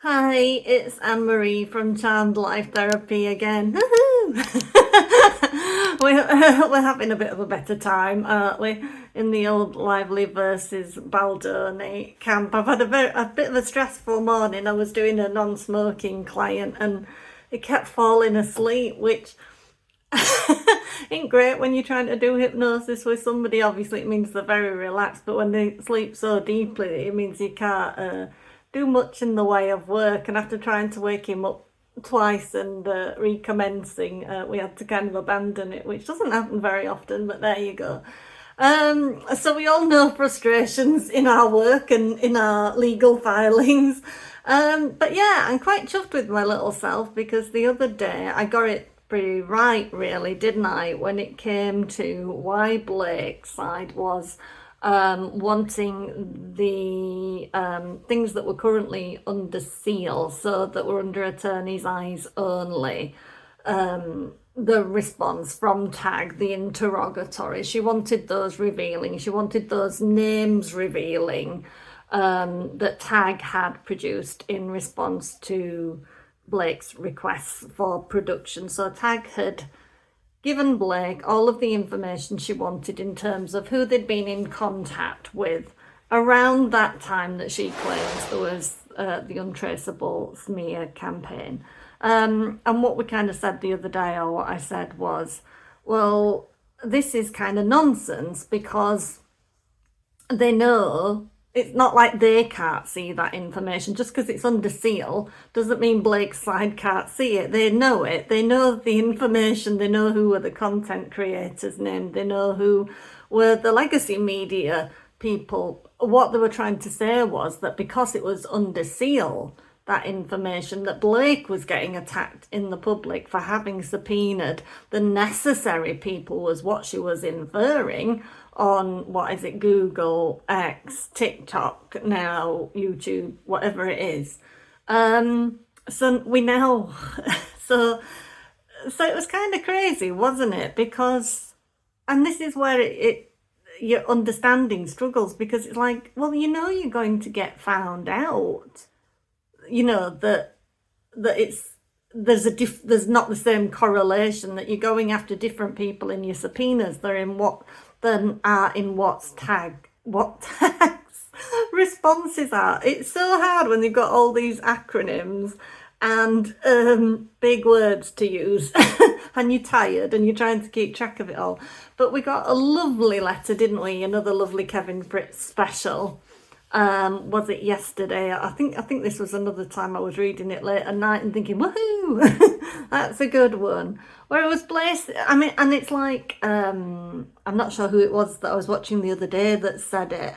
Hi, it's Anne-Marie from Charmed Life Therapy again. We're having a bit of a better time, aren't we? In the old Lively versus Baldoni camp. I've had a bit of a stressful morning. I was doing a non-smoking client and he kept falling asleep, which ain't great when you're trying to do hypnosis with somebody. Obviously, it means they're very relaxed, but when they sleep so deeply, it means you can't do much in the way of work. And after trying to wake him up twice and recommencing, we had to kind of abandon it, which doesn't happen very often, but there you go. So we all know frustrations in our work and in our legal filings. But yeah, I'm quite chuffed with my little self because the other day I got it pretty right, really, didn't I, when it came to why Blake's side was wanting the things that were currently under seal, so that were under attorney's eyes only. The response from TAG, the interrogatory, she wanted those revealing, she wanted those names revealing that TAG had produced in response to Blake's requests for production. So TAG had given Blake all of the information she wanted in terms of who they'd been in contact with around that time that she claims there was the Untraceable smear campaign. And what we kind of said the other day, or what I said was, well, this is kind of nonsense because they know. It's not like they can't see that information. Just because it's under seal doesn't mean Blake's side can't see it. They know it. They know the information. They know who were the content creators named. They know who were the legacy media people. What they were trying to say was that because it was under seal, that information, that Blake was getting attacked in the public for having subpoenaed the necessary people, was what she was inferring on, what is it, Google, X, TikTok, now YouTube, whatever it is. So we now, so it was kind of crazy, wasn't it? Because, and this is where your understanding struggles, because it's like, well, you know, you're going to get found out. You know that there's not the same correlation, that you're going after different people in your subpoenas. They're in what tags responses are. It's so hard when they've got all these acronyms and big words to use and you're tired and you're trying to keep track of it all. But we got a lovely letter, didn't we? Another lovely Kevin Fritz special. Was it yesterday? I think this was another time I was reading it late at night and thinking, woohoo, that's a good one. Where it was placed, I mean, and it's like, I'm not sure who it was that I was watching the other day that said it.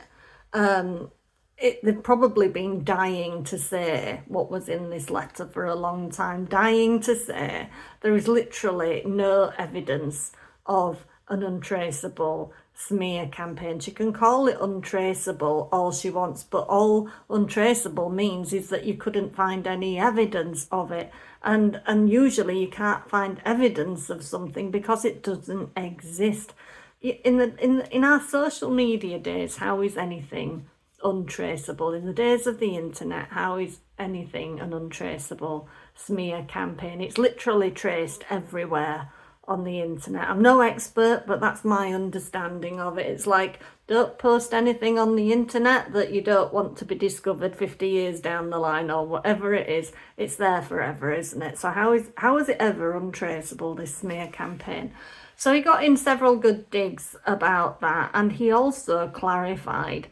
They've probably been dying to say what was in this letter for a long time, dying to say there is literally no evidence of an untraceable smear campaign. She can call it untraceable all she wants, but all untraceable means is that you couldn't find any evidence of it, and usually you can't find evidence of something because it doesn't exist. In our social media days, how is anything untraceable? In the days of the internet, how is anything an untraceable smear campaign? It's literally traced everywhere on the internet. I'm no expert, but that's my understanding of it. It's like, don't post anything on the internet that you don't want to be discovered 50 years down the line, or whatever it is. It's there forever, isn't it? So how is it ever untraceable, this smear campaign? So he got in several good digs about that, and he also clarified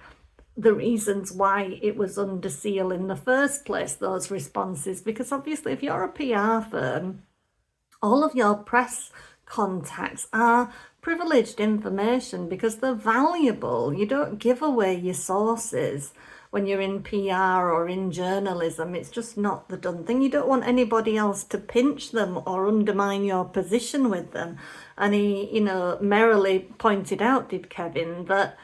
the reasons why it was under seal in the first place, those responses, because obviously if you're a PR firm, all of your press contacts are privileged information because they're valuable. You don't give away your sources when you're in PR or in journalism. It's just not the done thing. You don't want anybody else to pinch them or undermine your position with them. And he, merrily pointed out, did Kevin, that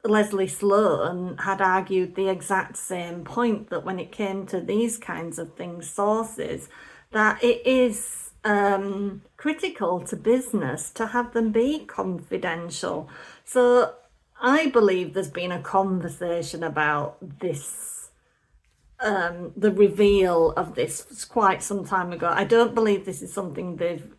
Leslie Sloan had argued the exact same point, that when it came to these kinds of things, sources, that it is critical to business to have them be confidential. So I believe there's been a conversation about this, the reveal of this quite some time ago. I don't believe this is something they've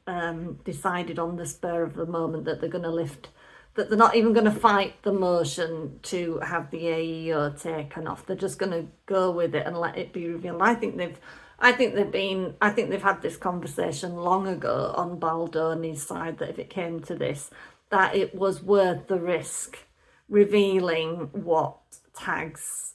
decided on the spur of the moment that they're going to lift, that they're not even going to fight the motion to have the AEO taken off. They're just going to go with it and let it be revealed. I think they've had this conversation long ago on Baldoni's side, that if it came to this, that it was worth the risk revealing what Tag's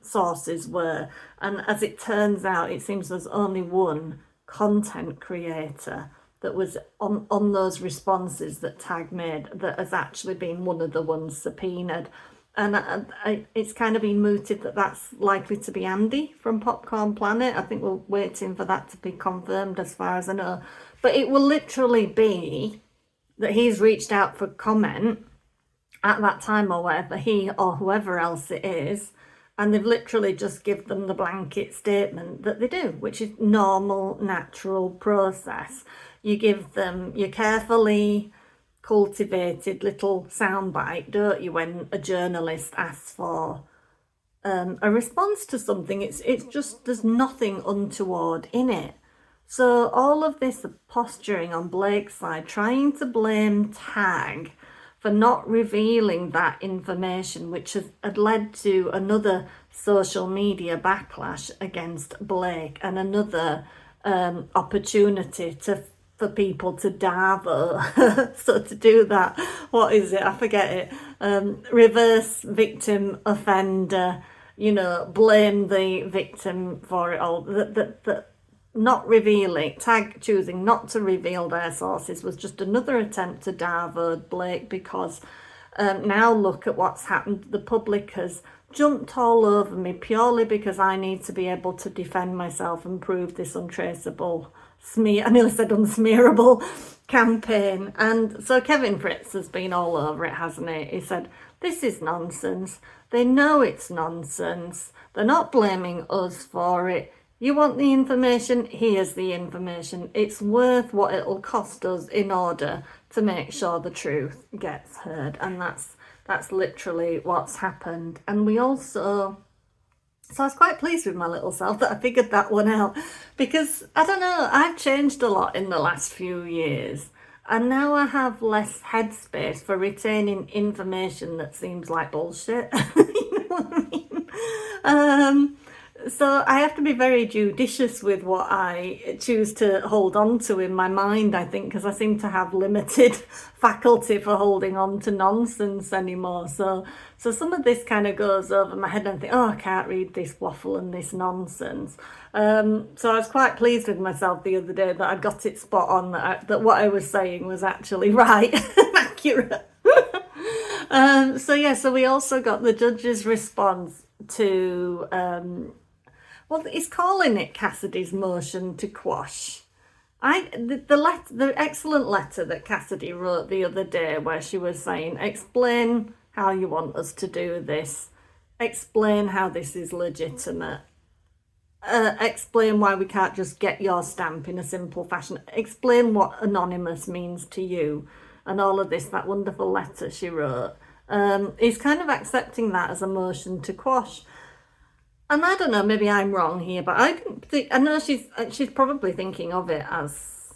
sources were. And as it turns out, it seems there's only one content creator that was on those responses that Tag made that has actually been one of the ones subpoenaed. And it's kind of been mooted that that's likely to be Andy from Popcorn Planet. I think we're waiting for that to be confirmed as far as I know. But it will literally be that he's reached out for comment at that time or whatever, he or whoever else it is, and they've literally just given them the blanket statement that they do, which is normal, natural process. You give them your carefully cultivated little soundbite, don't you, when a journalist asks for a response to something. It's just, there's nothing untoward in it. So all of this posturing on Blake's side, trying to blame Tag for not revealing that information, which had led to another social media backlash against Blake and another opportunity for people to davo. So to do that, what is it? I forget it. Reverse victim offender, blame the victim for it all. That not revealing, Tag choosing not to reveal their sources was just another attempt to divert Blake, because now look at what's happened. The public has jumped all over me purely because I need to be able to defend myself and prove this untraceable I nearly said unsmearable campaign. And so Kevin Fritz has been all over it, hasn't he? He said, this is nonsense. They know it's nonsense. They're not blaming us for it. You want the information? Here's the information. It's worth what it'll cost us in order to make sure the truth gets heard. And that's literally what's happened. And we also... So I was quite pleased with my little self that I figured that one out, because, I don't know, I've changed a lot in the last few years. And now I have less headspace for retaining information that seems like bullshit. You know what I mean? So I have to be very judicious with what I choose to hold on to in my mind, I think, because I seem to have limited faculty for holding on to nonsense anymore. So some of this kind of goes over my head and I think, oh, I can't read this waffle and this nonsense. So I was quite pleased with myself the other day that I got it spot on, that what I was saying was actually right and accurate. So we also got the judge's response to... well, he's calling it Kassidy's motion to quash. The excellent letter that Kassidy wrote the other day, where she was saying, explain how you want us to do this, explain how this is legitimate, explain why we can't just get your stamp in a simple fashion, explain what anonymous means to you, and all of this, that wonderful letter she wrote. He's kind of accepting that as a motion to quash. And I don't know, maybe I'm wrong here, but I know she's probably thinking of it as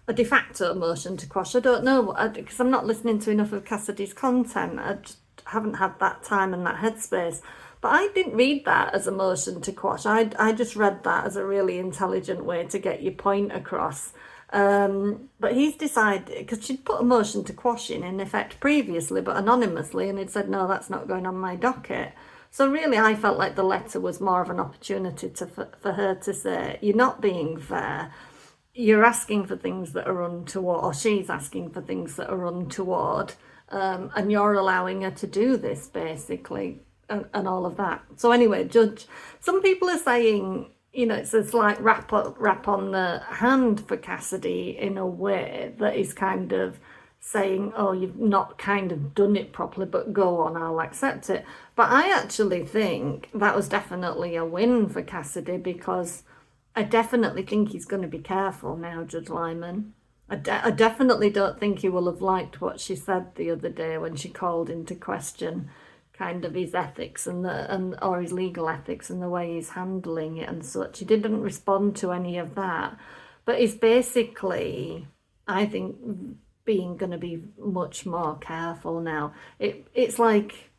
a de facto motion to quash. I don't know, because I'm not listening to enough of Kassidy's content. I just haven't had that time and that headspace. But I didn't read that as a motion to quash. I just read that as a really intelligent way to get your point across. But he's decided, because she'd put a motion to quash in effect previously, but anonymously, and he'd said, no, that's not going on my docket. So really, I felt like the letter was more of an opportunity for her to say, you're not being fair. You're asking for things that are untoward, or she's asking for things that are untoward, and you're allowing her to do this, basically, and all of that. So anyway, Judge, some people are saying, it's a slight rap on the hand for Kassidy in a way that is kind of saying, oh, you've not kind of done it properly, but go on, I'll accept it. But I actually think that was definitely a win for Kassidy, because I definitely think he's going to be careful now, Judge Liman. I definitely don't think he will have liked what she said the other day when she called into question kind of his ethics and or his legal ethics and the way he's handling it and such. He didn't respond to any of that, but he's basically, I think, being going to be much more careful now. It's like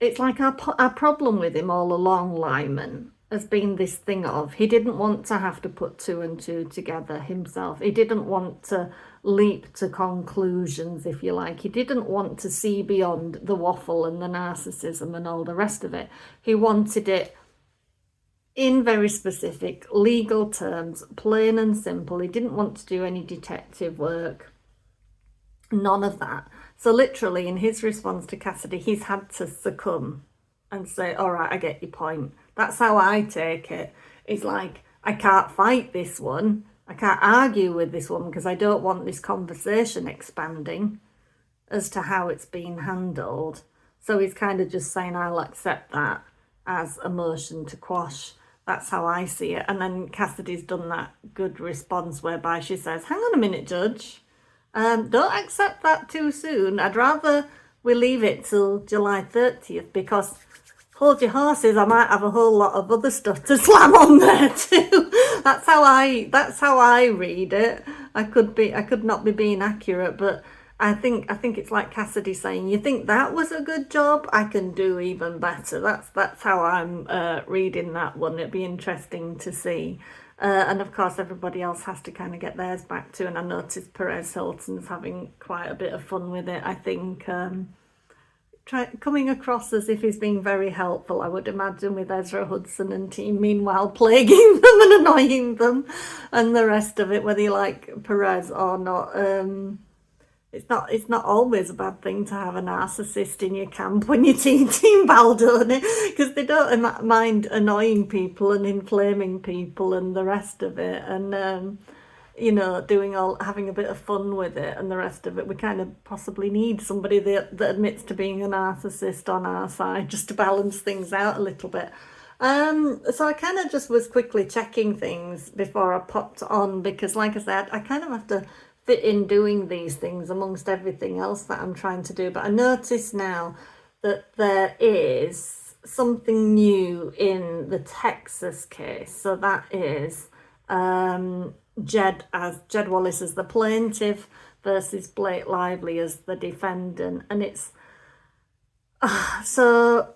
our problem with him all along, Liman, has been this thing of he didn't want to have to put two and two together himself. He didn't want to leap to conclusions, if you like. He didn't want to see beyond the waffle and the narcissism and all the rest of it. He wanted it in very specific legal terms, plain and simple. He didn't want to do any detective work, none of that. So literally in his response to Kassidy, he's had to succumb and say, all right, I get your point. That's how I take it. It's like, I can't fight this one. I can't argue with this one because I don't want this conversation expanding as to how it's being handled. So he's kind of just saying, I'll accept that as a motion to quash. That's how I see it. And then Kassidy's done that good response whereby she says, hang on a minute, Judge. Don't accept that too soon. I'd rather we leave it till July 30th because hold your horses, I might have a whole lot of other stuff to slam on there too. That's how I read it. I could not be being accurate, but I think it's like Kassidy saying, you think that was a good job? I can do even better. That's how I'm reading that one. It'd be interesting to see. And of course, everybody else has to kind of get theirs back too. And I noticed Perez Hilton's having quite a bit of fun with it. I think coming across as if he's being very helpful, I would imagine, with Ezra Hudson and team, meanwhile plaguing them and annoying them and the rest of it, whether you like Perez or not. It's not always a bad thing to have a narcissist in your camp when you're team Baldoni, because they don't mind annoying people and inflaming people and the rest of it, and having a bit of fun with it and the rest of it. We kind of possibly need somebody that admits to being a narcissist on our side just to balance things out a little bit. So I kind of just was quickly checking things before I popped on because, like I said, I kind of have to fit in doing these things amongst everything else that I'm trying to do. But I notice now that there is something new in the Texas case. So that is Jed Wallace as the plaintiff versus Blake Lively as the defendant. And it's so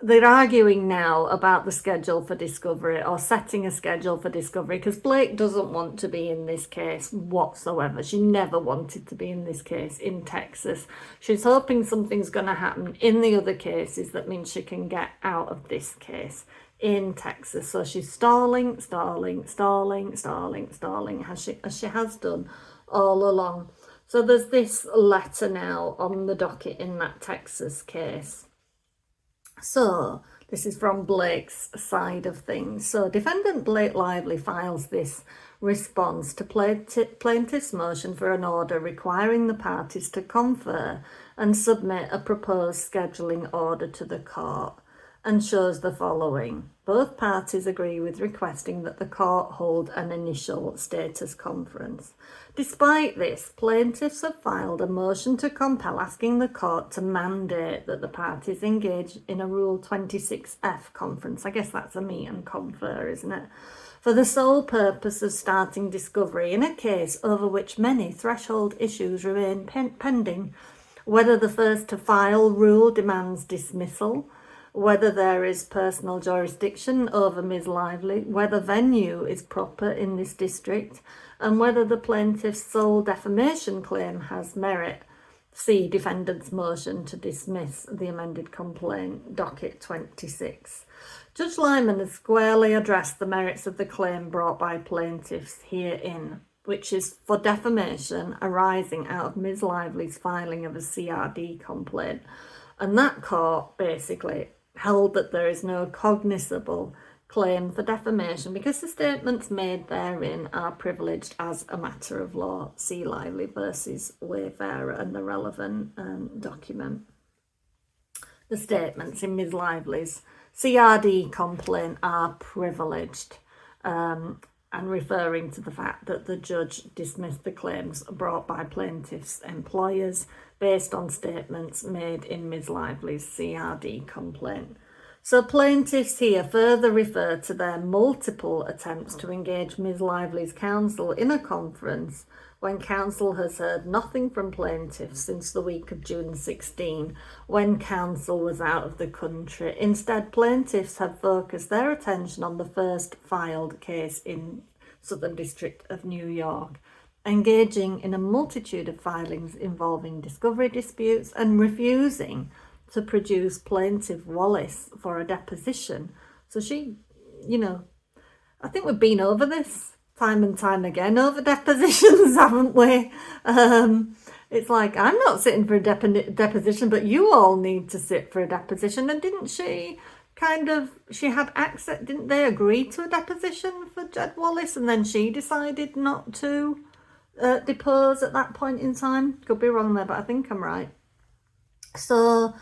they're arguing now about the schedule for discovery or setting a schedule for discovery because Blake doesn't want to be in this case whatsoever. She never wanted to be in this case in Texas. She's hoping something's going to happen in the other cases that means she can get out of this case in Texas. So she's stalling, as she has done all along. So there's this letter now on the docket in that Texas case. So this is from Blake's side of things. So defendant Blake Lively files this response to plaintiff's motion for an order requiring the parties to confer and submit a proposed scheduling order to the court, and shows the following. Both parties agree with requesting that the court hold an initial status conference. Despite this, plaintiffs have filed a motion to compel asking the court to mandate that the parties engage in a Rule 26F conference. I guess that's a meet and confer, isn't it? For the sole purpose of starting discovery in a case over which many threshold issues remain pending, whether the first to file rule demands dismissal, whether there is personal jurisdiction over Ms. Lively, whether venue is proper in this district, and whether the plaintiff's sole defamation claim has merit. See defendant's motion to dismiss the amended complaint, docket 26. Judge Liman has squarely addressed the merits of the claim brought by plaintiffs herein, which is for defamation arising out of Ms. Lively's filing of a CRD complaint. And that court basically held that there is no cognizable claim for defamation because the statements made therein are privileged as a matter of law. See Lively versus Wayfarer and the relevant document. The statements in Ms. Lively's CRD complaint are privileged. and referring to the fact that the judge dismissed the claims brought by plaintiff's employers based on statements made in Ms. Lively's CRD complaint. So plaintiffs here further refer to their multiple attempts to engage Ms. Lively's counsel in a conference when counsel has heard nothing from plaintiffs since the week of June 16, when counsel was out of the country. Instead, plaintiffs have focused their attention on the first filed case in Southern District of New York, engaging in a multitude of filings involving discovery disputes and refusing to produce plaintiff Wallace for a deposition. So she, I think we've been over this time and time again over depositions, haven't we? It's like, I'm not sitting for a deposition, but you all need to sit for a deposition. And didn't she she had access, didn't they agree to a deposition for Jed Wallace? And then she decided not to depose at that point in time. Could be wrong there, but I think I'm right. So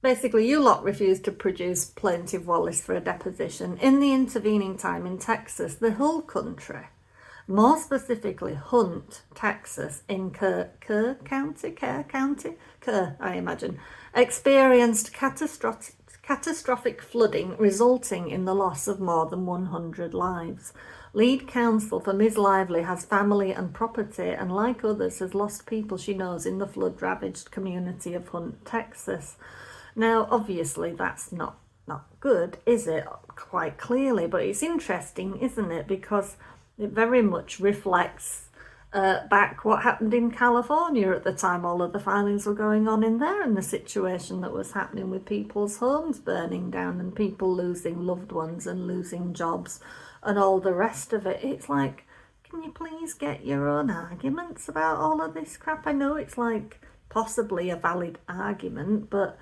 basically, you lot refused to produce plaintiff Wallace for a deposition. In the intervening time in Texas, the whole country, more specifically Hunt, Texas, in Kerr County, I imagine, experienced catastrophic flooding resulting in the loss of more than 100 lives. Lead counsel for Ms. Lively has family and property, and like others has lost people she knows in the flood-ravaged community of Hunt, Texas. Now, obviously, that's not good, is it? Quite clearly, but it's interesting, isn't it? Because it very much reflects back what happened in California at the time all of the filings were going on in there, and the situation that was happening with people's homes burning down and people losing loved ones and losing jobs and all the rest of it. It's like, can you please get your own arguments about all of this crap? I know it's like possibly a valid argument, but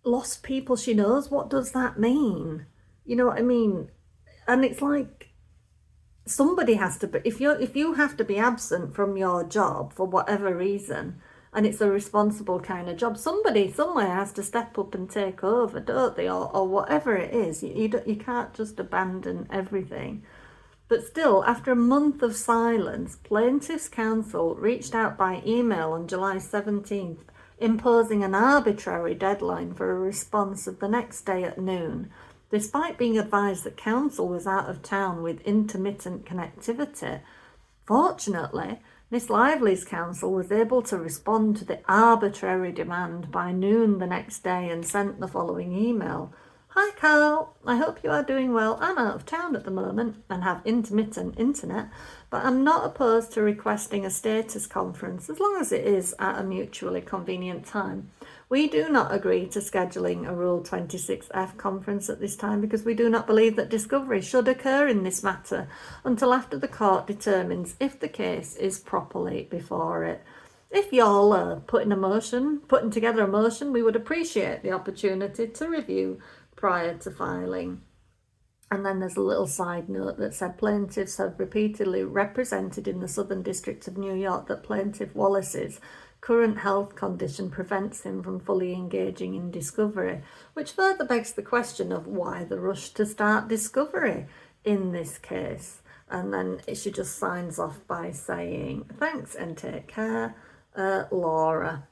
lost people she knows, what does that mean? You know what I mean? And it's like, somebody has to be, if you have to be absent from your job for whatever reason, and it's a responsible kind of job, somebody somewhere has to step up and take over, don't they? Or whatever it is. You can't just abandon everything. But still, after a month of silence, plaintiff's counsel reached out by email on July 17th, imposing an arbitrary deadline for a response of the next day at noon, despite being advised that counsel was out of town with intermittent connectivity. Fortunately, Miss Lively's counsel was able to respond to the arbitrary demand by noon the next day and sent the following email. Hi Carl, I hope you are doing well. I'm out of town at the moment and have intermittent internet, but I'm not opposed to requesting a status conference as long as it is at a mutually convenient time. We do not agree to scheduling a Rule 26F conference at this time because we do not believe that discovery should occur in this matter until after the court determines if the case is properly before it. If y'all are putting together a motion, we would appreciate the opportunity to review prior to filing. And then there's a little side note that said plaintiffs have repeatedly represented in the Southern District of New York that Plaintiff Wallace's current health condition prevents him from fully engaging in discovery, which further begs the question of why the rush to start discovery in this case. And then she just signs off by saying, thanks and take care, Laura.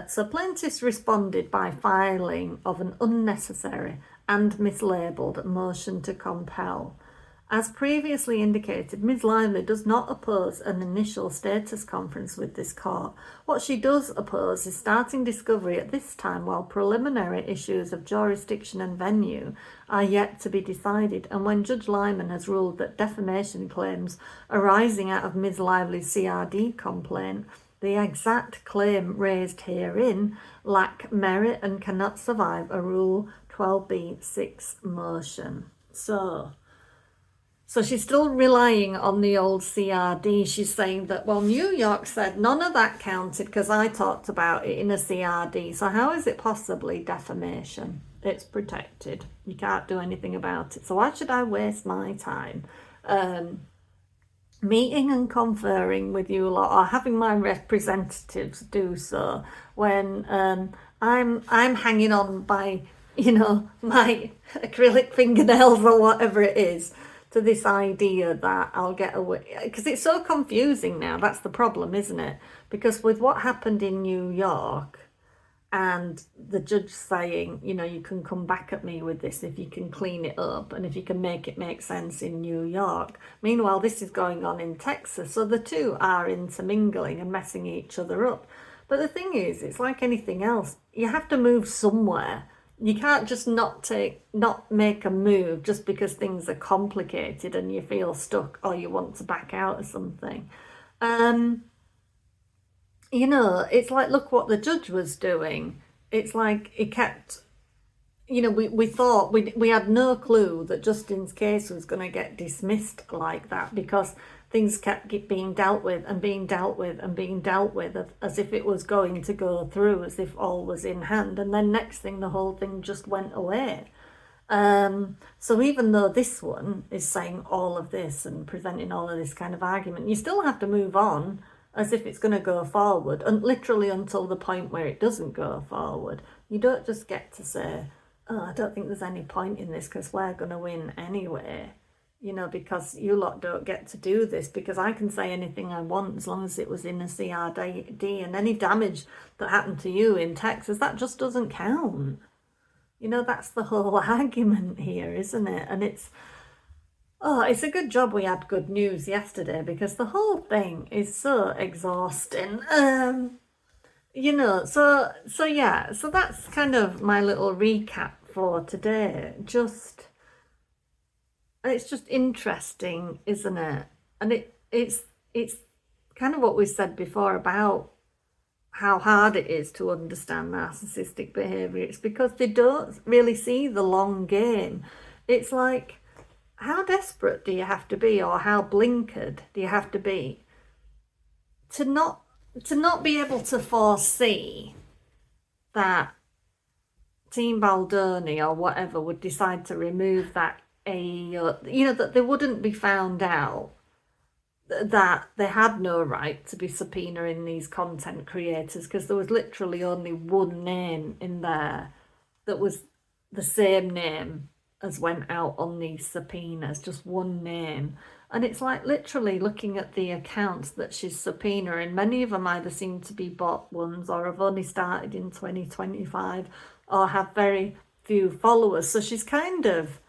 So plaintiffs responded by filing of an unnecessary and mislabeled motion to compel. As previously indicated, Ms. Lively does not oppose an initial status conference with this court. What she does oppose is starting discovery at this time while preliminary issues of jurisdiction and venue are yet to be decided, and when Judge Liman has ruled that defamation claims arising out of Ms. Lively's CRD complaint, the exact claim raised herein, lack merit and cannot survive a Rule 12b-6 motion. So she's still relying on the old CRD. She's saying that, well, New York said none of that counted because I talked about it in a CRD. So how is it possibly defamation? It's protected. You can't do anything about it. So why should I waste my time meeting and conferring with you lot, or having my representatives do so when I'm hanging on by my acrylic fingernails or whatever it is, to this idea that I'll get away. Because it's so confusing now. That's the problem, isn't it? Because with what happened in New York, and the judge saying, you can come back at me with this if you can clean it up and if you can make it make sense in New York. Meanwhile, this is going on in Texas. So the two are intermingling and messing each other up. But the thing is, it's like anything else. You have to move somewhere. You can't just not make a move just because things are complicated and you feel stuck or you want to back out of something. It's like, look what the judge was doing. It's like he kept, we thought, we had no clue that Justin's case was going to get dismissed like that, because things kept being dealt with and being dealt with and being dealt with as if it was going to go through, as if all was in hand. And then next thing, the whole thing just went away. So even though this one is saying all of this and presenting all of this kind of argument, you still have to move on as if it's going to go forward, and literally until the point where it doesn't go forward. You don't just get to say, oh, I don't think there's any point in this because we're going to win anyway, because you lot don't get to do this, because I can say anything I want as long as it was in a CRD, and any damage that happened to you in Texas, that just doesn't count. That's the whole argument here, isn't it? And it's a good job we had good news yesterday, because the whole thing is so exhausting. So that's kind of my little recap for today. It's just interesting, isn't it? And it's kind of what we said before about how hard it is to understand narcissistic behavior. It's because they don't really see the long game. It's like, how desperate do you have to be, or how blinkered do you have to be to not be able to foresee that Team Baldoni or whatever would decide to remove that that they wouldn't be found out, that they had no right to be subpoenaing these content creators, because there was literally only one name in there that was the same name as went out on these subpoenas, just one name. And it's like, literally looking at the accounts that she's subpoenaing, many of them either seem to be bot ones or have only started in 2025 or have very few followers. So she's kind of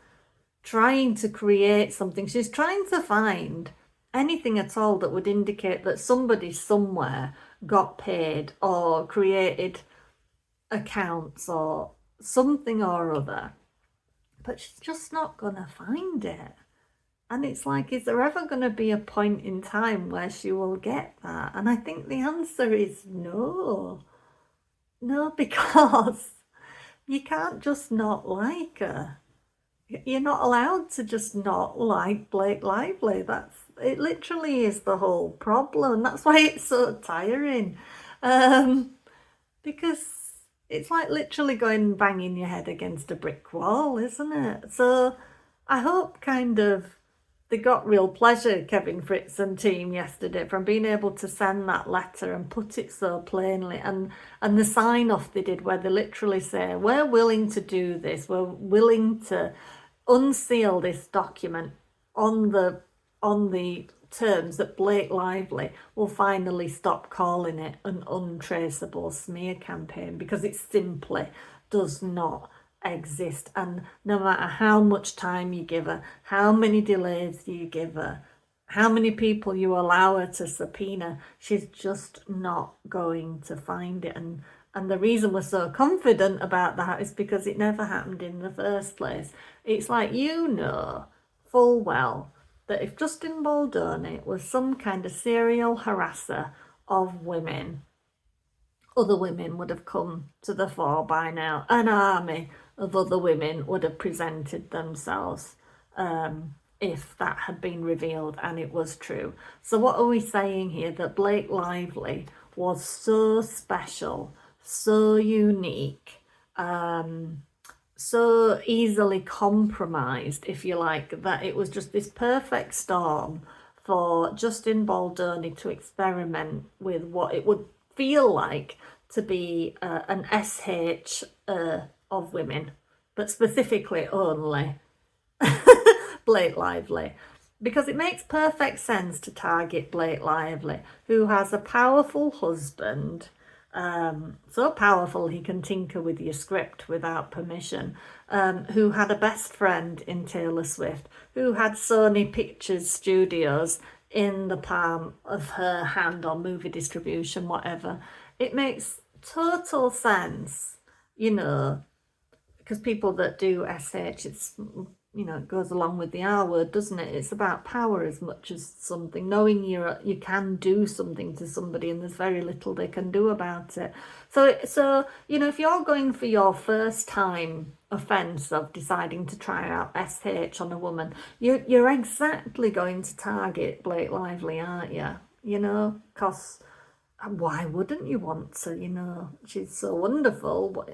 trying to create something. She's trying to find anything at all that would indicate that somebody somewhere got paid or created accounts or something or other. But she's just not going to find it. And it's like, is there ever going to be a point in time where she will get that? And I think the answer is no. No, because you can't just not like her. You're not allowed to just not like Blake Lively. It literally is the whole problem. That's why it's so tiring. Because it's like literally going and banging your head against a brick wall, isn't it? So I hope they got real pleasure, Kevin Fritz and team, yesterday, from being able to send that letter and put it so plainly, and the sign off they did, where they literally say, we're willing to do this, we're willing to unseal this document on the terms that Blake Lively will finally stop calling it an untraceable smear campaign, because it simply does not exist. And no matter how much time you give her, how many delays you give her, how many people you allow her to subpoena, she's just not going to find it. And the reason we're so confident about that is because it never happened in the first place. It's like, full well that if Justin Baldoni was some kind of serial harasser of women, other women would have come to the fore by now. An army of other women would have presented themselves if that had been revealed and it was true. So what are we saying here? That Blake Lively was so special, so unique, so easily compromised, if you like, that it was just this perfect storm for Justin Baldoni to experiment with what it would feel like to be an SH of women, but specifically only Blake Lively, because it makes perfect sense to target Blake Lively, who has a powerful husband, so powerful he can tinker with your script without permission, who had a best friend in Taylor Swift, who had Sony Pictures Studios in the palm of her hand, or movie distribution, whatever. It makes total sense, because people that do SH, it's, it goes along with the R word, doesn't it? It's about power as much as something, knowing you can do something to somebody and there's very little they can do about it. So if you're going for your first time offence of deciding to try out SH on a woman, you're exactly going to target Blake Lively, aren't you? Because why wouldn't you want to? She's so wonderful.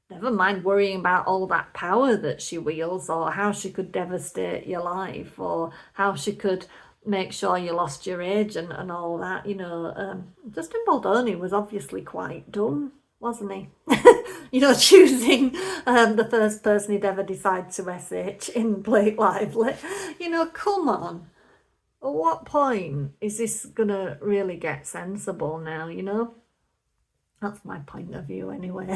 Never mind worrying about all that power that she wields, or how she could devastate your life, or how she could make sure you lost your age and all that. Justin Baldoni was obviously quite dumb, wasn't he? Choosing the first person he'd ever decide to SH in Blake Lively. Come on. At what point is this gonna really get sensible now, That's my point of view anyway.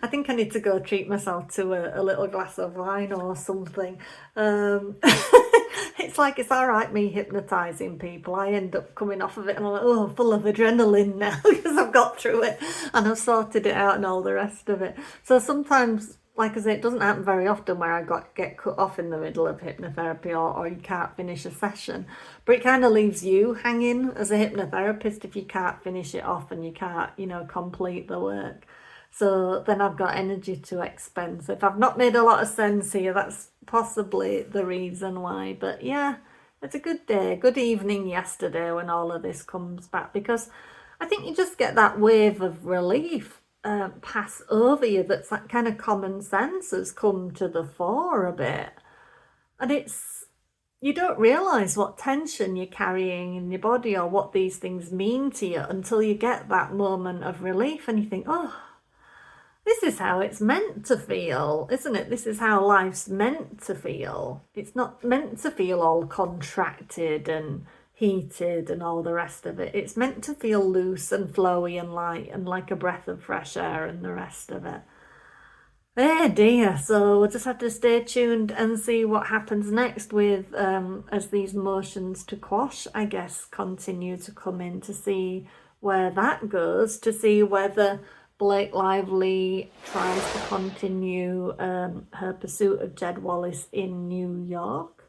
I think I need to go treat myself to a little glass of wine or something. It's like, it's all right me hypnotising people. I end up coming off of it and I'm like, full of adrenaline now because I've got through it and I've sorted it out and all the rest of it. So sometimes, like I say, it doesn't happen very often where I get cut off in the middle of hypnotherapy, or you can't finish a session. But it kind of leaves you hanging as a hypnotherapist if you can't finish it off and you can't, complete the work. So then I've got energy to expend. So if I've not made a lot of sense here, that's possibly the reason why. But yeah, it's a good day, good evening yesterday when all of this comes back, because I think you just get that wave of relief pass over you. That's that kind of common sense has come to the fore a bit. And you don't realise what tension you're carrying in your body or what these things mean to you until you get that moment of relief and you think, this is how it's meant to feel, isn't it? This is how life's meant to feel. It's not meant to feel all contracted and heated and all the rest of it. It's meant to feel loose and flowy and light and like a breath of fresh air and the rest of it. Oh dear, so we'll just have to stay tuned and see what happens next with as these motions to quosh, I guess, continue to come in, to see where that goes, to see whether Blake Lively tries to continue her pursuit of Jed Wallace in New York.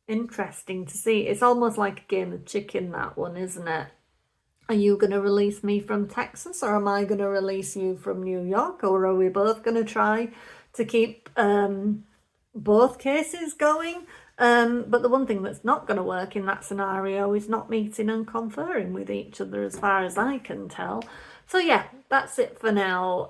Interesting to see. It's almost like a game of chicken, that one, isn't it? Are you going to release me from Texas, or am I going to release you from New York, or are we both going to try to keep both cases going? But the one thing that's not going to work in that scenario is not meeting and conferring with each other, as far as I can tell. So yeah, that's it for now.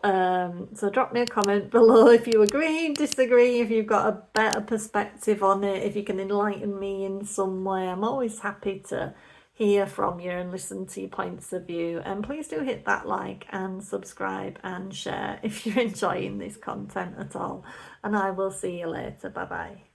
So drop me a comment below if you agree, disagree, if you've got a better perspective on it, if you can enlighten me in some way. I'm always happy to hear from you and listen to your points of view. And please do hit that like and subscribe and share if you're enjoying this content at all. And I will see you later. Bye bye.